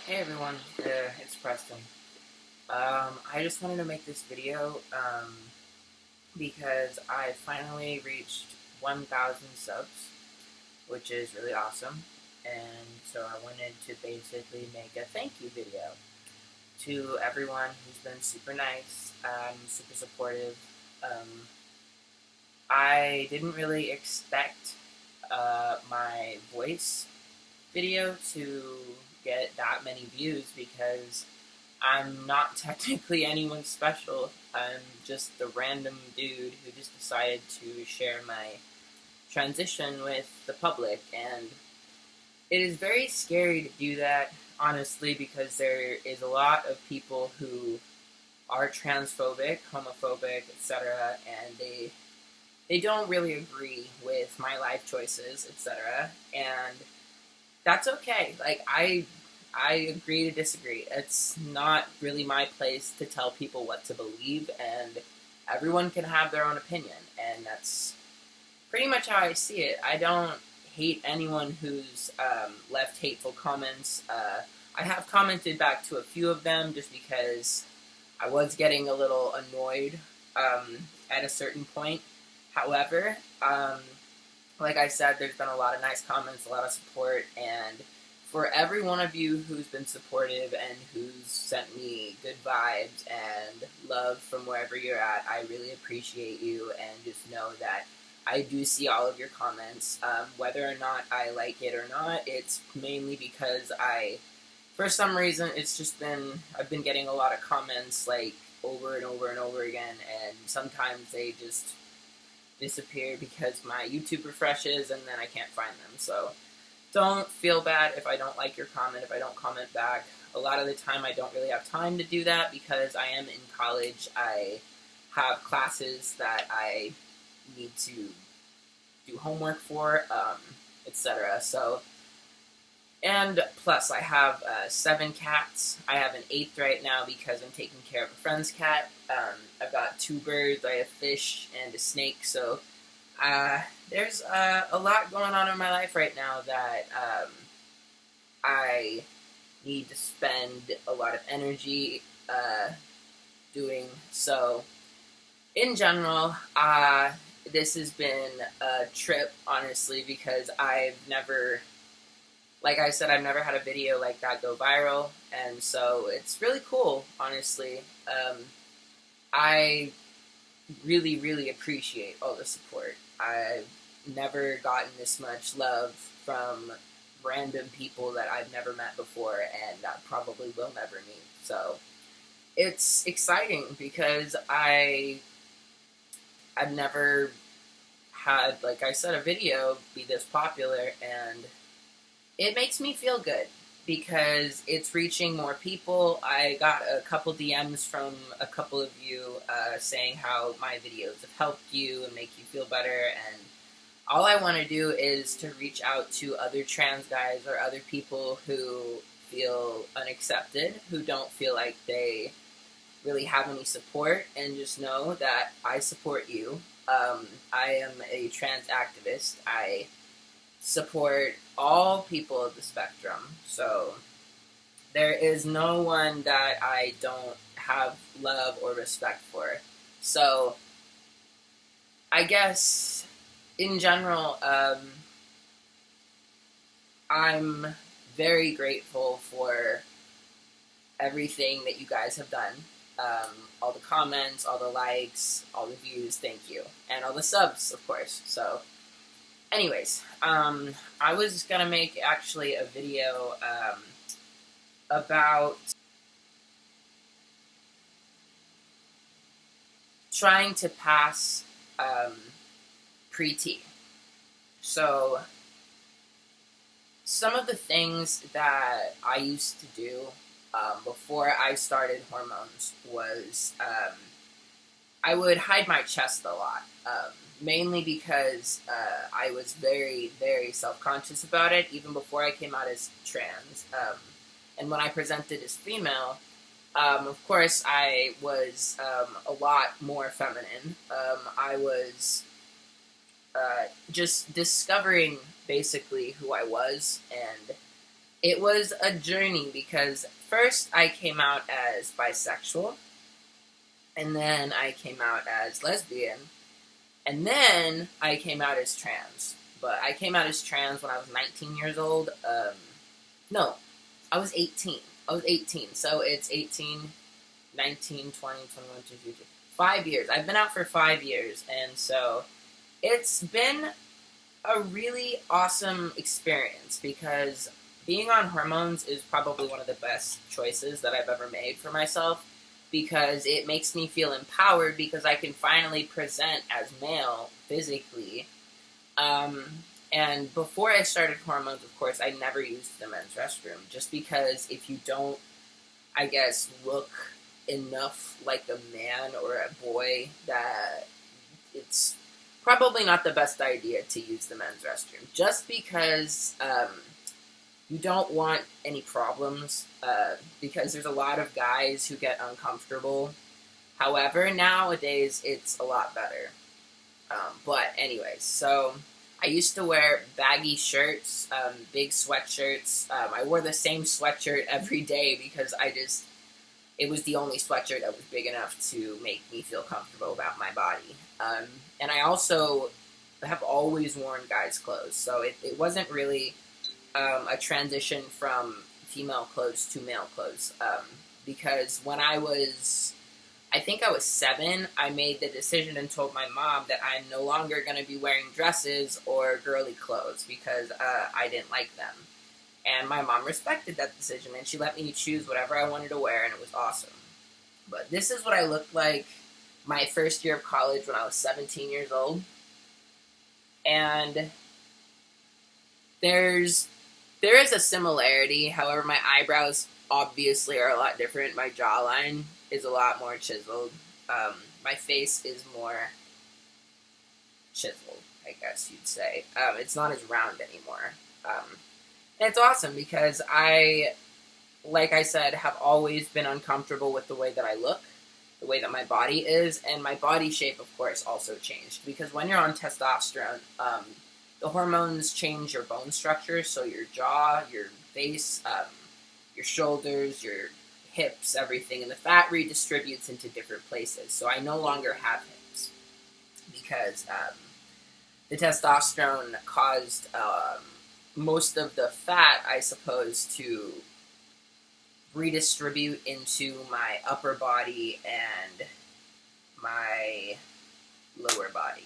Hey everyone, it's Preston. I just wanted to make this video because I finally reached 1,000 subs, which is really awesome. And so I wanted to basically make a thank you video to everyone who's been super nice, super supportive. Um, I didn't really expect my voice video to get that many views because I'm not technically anyone special. I'm just the random dude who just decided to share my transition with the public, and it is very scary to do that, honestly, because there is a lot of people who are transphobic, homophobic, etc., and they don't really agree with my life choices, etc., and that's okay. Like I agree to disagree. It's not really my place to tell people what to believe, and everyone can have their own opinion, and that's pretty much how I see it. I don't hate anyone who's left hateful comments. I have commented back to a few of them just because I was getting a little annoyed at a certain point. However, like I said, there's been a lot of nice comments, a lot of support, and for every one of you who's been supportive and who's sent me good vibes and love from wherever you're at, I really appreciate you, and just know that I do see all of your comments. Whether or not I like it or not, it's mainly because for some reason, I've been getting a lot of comments like over and over and over again, and sometimes they just disappear because my YouTube refreshes and then I can't find them. So don't feel bad if I don't like your comment, if I don't comment back. A lot of the time I don't really have time to do that because I am in college. I have classes that I need to do homework for, etc. So, and plus I have 7 cats. I have an eighth right now because I'm taking care of a friend's cat. I've got 2 birds, I have fish, and a snake. So uh, there's a lot going on in my life right now that I need to spend a lot of energy doing. So, in general, this has been a trip, honestly, because like I said, I've never had a video like that go viral, and so it's really cool, honestly. I really, really appreciate all the support. I've never gotten this much love from random people that I've never met before and that probably will never meet. So it's exciting because I've never had, like I said, a video be this popular, and it makes me feel good because it's reaching more people. I got a couple DMs from a couple of you saying how my videos have helped you and make you feel better, and all I want to do is to reach out to other trans guys or other people who feel unaccepted, who don't feel like they really have any support, and just know that I support you. I am a trans activist. I support all people of the spectrum. So there is no one that I don't have love or respect for. So I guess in general, I'm very grateful for everything that you guys have done. All the comments, all the likes, all the views, thank you. And all the subs, of course. So anyways, I was gonna make actually a video about trying to pass pre-T. So some of the things that I used to do before I started hormones was I would hide my chest a lot. Mainly because I was very, very self-conscious about it, even before I came out as trans. And when I presented as female, of course, I was a lot more feminine. I was just discovering basically who I was, and it was a journey because first I came out as bisexual, and then I came out as lesbian, and then I came out as trans. But I came out as trans when I was 19 years old. No, I was 18. I was 18. So it's 18, 19, 20, 21, 22, 5 years. I've been out for 5 years. And so it's been a really awesome experience because being on hormones is probably one of the best choices that I've ever made for myself because it makes me feel empowered because I can finally present as male physically. And before I started hormones, of course, I never used the men's restroom just because if you don't, I guess, look enough like a man or a boy, that it's probably not the best idea to use the men's restroom. Just because you don't want any problems, because there's a lot of guys who get uncomfortable. However, nowadays it's a lot better. But anyways, so I used to wear baggy shirts, big sweatshirts. I wore the same sweatshirt every day because it was the only sweatshirt that was big enough to make me feel comfortable about my body. And I also have always worn guys' clothes, so it wasn't really a transition from female clothes to male clothes. Because when I think I was 7, I made the decision and told my mom that I'm no longer going to be wearing dresses or girly clothes because I didn't like them. And my mom respected that decision, and she let me choose whatever I wanted to wear, and it was awesome. But this is what I looked like my first year of college when I was 17 years old. And there is a similarity. However, my eyebrows obviously are a lot different. My jawline is a lot more chiseled. My face is more chiseled, I guess you'd say. It's not as round anymore. And it's awesome because like I said, have always been uncomfortable with the way that I look, the way that my body is, and my body shape, of course, also changed. Because when you're on testosterone, the hormones change your bone structure, so your jaw, your face, your shoulders, your hips, everything, and the fat redistributes into different places. So I no longer have hips because the testosterone caused most of the fat, I suppose, to redistribute into my upper body and my lower body.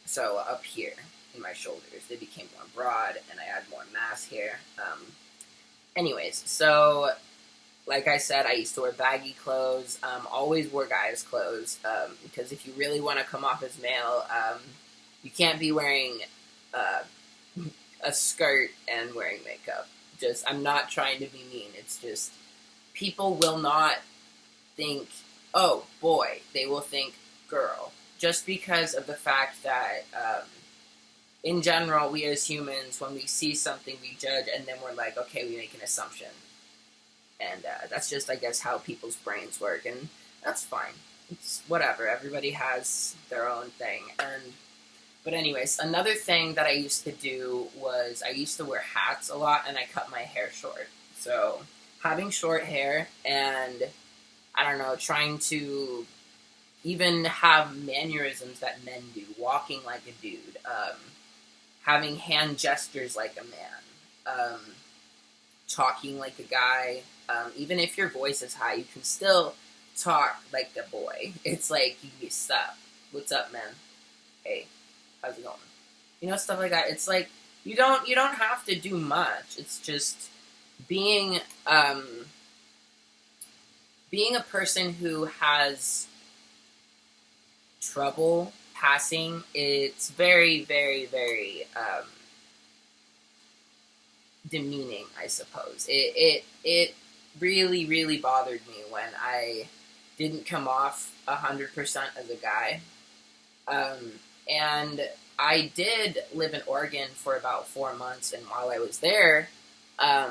So up here in my shoulders, they became more broad, and I had more mass here. Anyways, so like I said, I used to wear baggy clothes, always wore guys' clothes, because if you really want to come off as male, you can't be wearing a skirt and wearing makeup. I'm not trying to be mean, it's just, people will not think, oh, boy, they will think girl, just because of the fact that, in general, we as humans, when we see something, we judge, and then we're like, okay, we make an assumption. And that's just, I guess, how people's brains work, and that's fine. It's whatever. Everybody has their own thing. But anyways, another thing that I used to do was I used to wear hats a lot, and I cut my hair short. So having short hair and, I don't know, trying to even have mannerisms that men do, walking like a dude, having hand gestures like a man, talking like a guy. Even if your voice is high, you can still talk like a boy. It's like, you can be, sup, what's up, man? Hey, how's it going? You know, stuff like that. It's like, you don't have to do much. It's just being a person who has trouble passing. It's very, very, very demeaning, I suppose. It really, really bothered me when I didn't come off 100% as a guy. And I did live in Oregon for about 4 months, and while I was there, I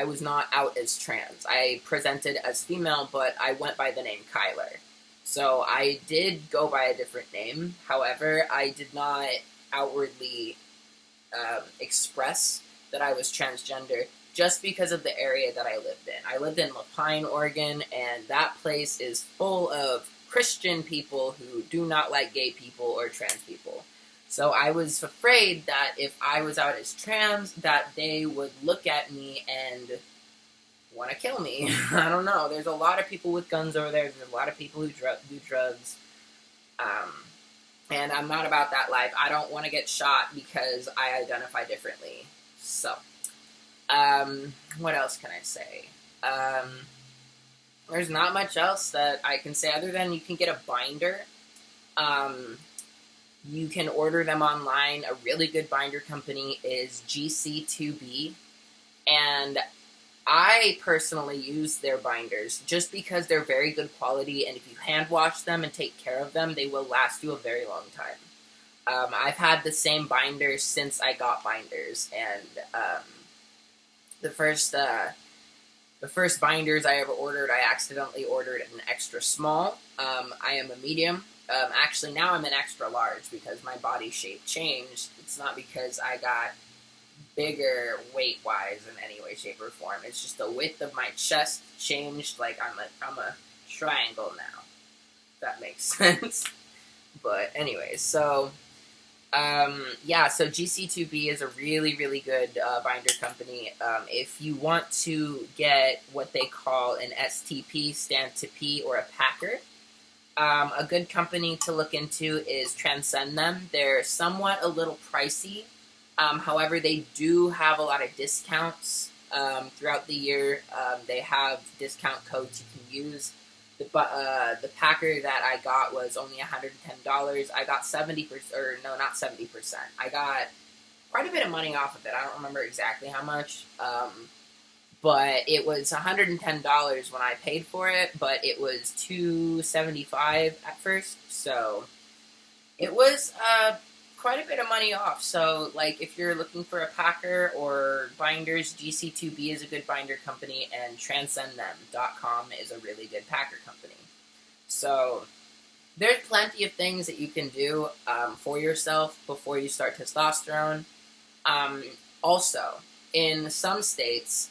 was not out as trans. I presented as female, but I went by the name Kyler. So I did go by a different name. However, I did not outwardly express that I was transgender just because of the area that I lived in. I lived in La Pine, Oregon, and that place is full of Christian people who do not like gay people or trans people. So I was afraid that if I was out as trans, that they would look at me and want to kill me. I don't know. There's a lot of people with guns over there. There's a lot of people who do drugs. And I'm not about that life. I don't want to get shot because I identify differently. So, what else can I say? There's not much else that I can say other than you can get a binder. You can order them online. A really good binder company is GC2B. And I personally use their binders just because they're very good quality, and if you hand wash them and take care of them, they will last you a very long time. I've had the same binders since I got binders, and the first binders I ever ordered, I accidentally ordered an extra small. I am a medium. Actually, now I'm an extra large because my body shape changed. It's not because I got bigger weight-wise in any way, shape, or form. It's just the width of my chest changed. Like I'm a triangle now. If that makes sense. But anyways, so yeah, so GC2B is a really, really good binder company. If you want to get what they call an STP, stand to P, or a packer, a good company to look into is Transcend Them. They're somewhat a little pricey. However, they do have a lot of discounts throughout the year. They have discount codes you can use. The packer that I got was only $110. I got 70%, or no, not 70%. I got quite a bit of money off of it. I don't remember exactly how much, but it was $110 when I paid for it. But it was $275 at first, so it was quite a bit of money off. So, like, if you're looking for a packer or binders, GC2B is a good binder company, and TranscendThem.com is a really good packer company. So, there's plenty of things that you can do for yourself before you start testosterone. Also, in some states,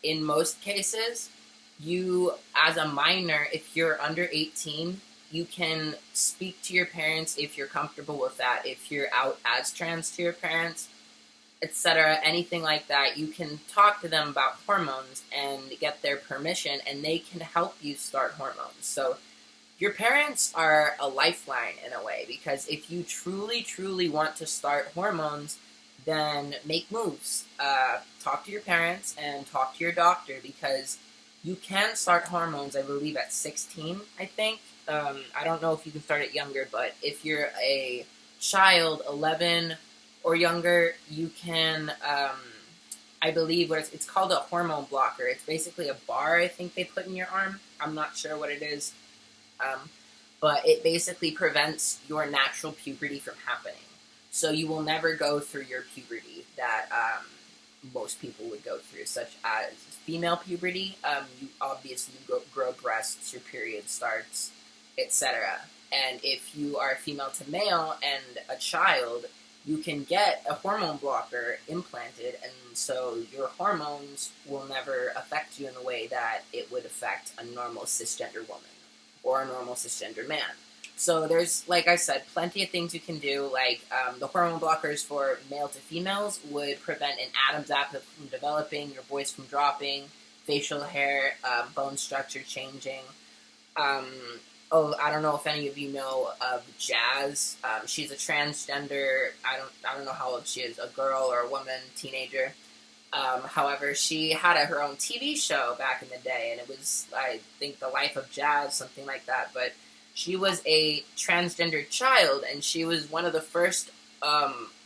in most cases, you, as a minor, if you're under 18, you can speak to your parents if you're comfortable with that. If you're out as trans to your parents, etc., anything like that, you can talk to them about hormones and get their permission, and they can help you start hormones. So your parents are a lifeline in a way, because if you truly, truly want to start hormones, then make moves. Talk to your parents and talk to your doctor, because you can start hormones, I believe, at 16, I think. I don't know if you can start it younger, but if you're a child, 11 or younger, you can, I believe, it's called a hormone blocker. It's basically a bar, I think, they put in your arm. I'm not sure what it is. But it basically prevents your natural puberty from happening. So you will never go through your puberty that most people would go through, such as female puberty. You obviously grow breasts, your period starts, etc. And if you are female to male and a child, you can get a hormone blocker implanted, and so your hormones will never affect you in the way that it would affect a normal cisgender woman or a normal cisgender man. So there's, like I said, plenty of things you can do. Like the hormone blockers for male to females would prevent an Adam's apple from developing, your voice from dropping, facial hair, bone structure changing. I don't know if any of you know of Jazz. She's a transgender. I don't know how old she is, a girl or a woman, teenager. However, she had her own TV show back in the day, and it was, I think, The Life of Jazz, something like that. But she was a transgender child, and she was one of the first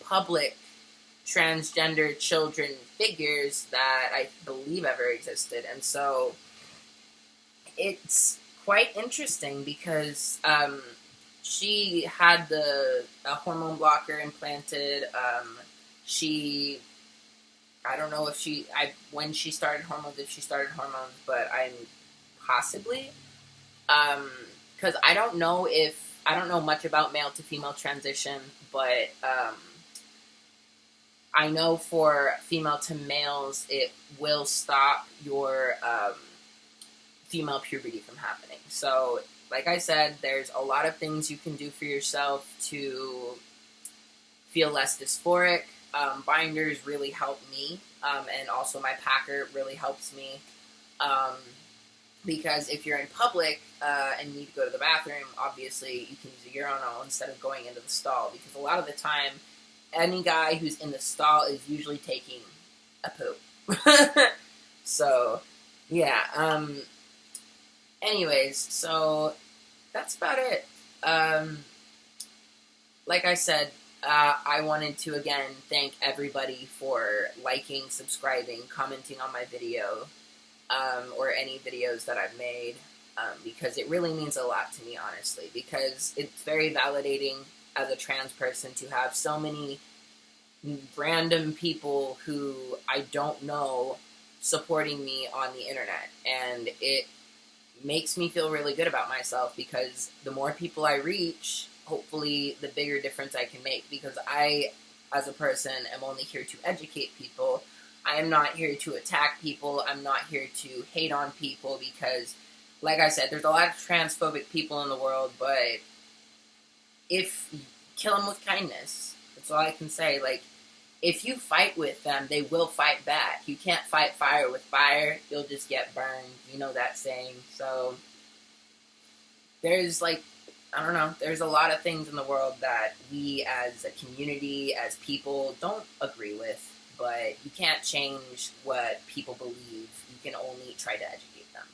public transgender children figures that I believe ever existed. And so it's quite interesting because she had a hormone blocker implanted. I don't know if when she started hormones, but I'm possibly, because I don't know much about male to female transition, but I know for female to males, it will stop your female puberty from happening. So, like I said, there's a lot of things you can do for yourself to feel less dysphoric. Binders really help me, and also my packer really helps me. Um, because if you're in public and need to go to the bathroom, obviously you can use a urinal instead of going into the stall. Because a lot of the time, any guy who's in the stall is usually taking a poop. So, yeah. Anyways, so that's about it. Like I said, I wanted to again thank everybody for liking, subscribing, commenting on my video, or any videos that I've made, because it really means a lot to me, honestly, because it's very validating as a trans person to have so many random people who I don't know supporting me on the internet, and it makes me feel really good about myself, because the more people I reach, hopefully the bigger difference I can make, because I, as a person, am only here to educate people. I am not here to attack people. I'm not here to hate on people, because, like I said, there's a lot of transphobic people in the world, but if kill them with kindness, that's all I can say. Like, if you fight with them, they will fight back. You can't fight fire with fire. You'll just get burned. You know that saying. So, there's, like, I don't know, there's a lot of things in the world that we as a community, as people, don't agree with. But you can't change what people believe. You can only try to educate them.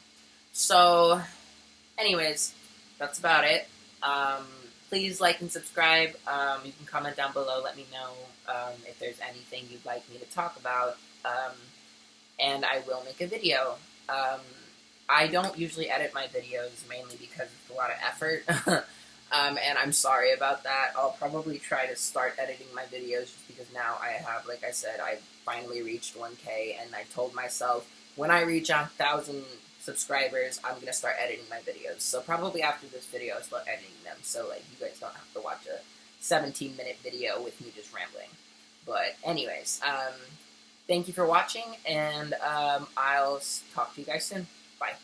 So, anyways, that's about it. Please like and subscribe. You can comment down below. Let me know if there's anything you'd like me to talk about. And I will make a video. I don't usually edit my videos, mainly because it's a lot of effort. And I'm sorry about that. I'll probably try to start editing my videos, just because now I have, like I said, I finally reached 1K, and I told myself when I reach 1,000 subscribers, I'm going to start editing my videos. So probably after this video, I'll start editing them, so like you guys don't have to watch a 17-minute video with me just rambling. But anyways, thank you for watching, and I'll talk to you guys soon. Bye.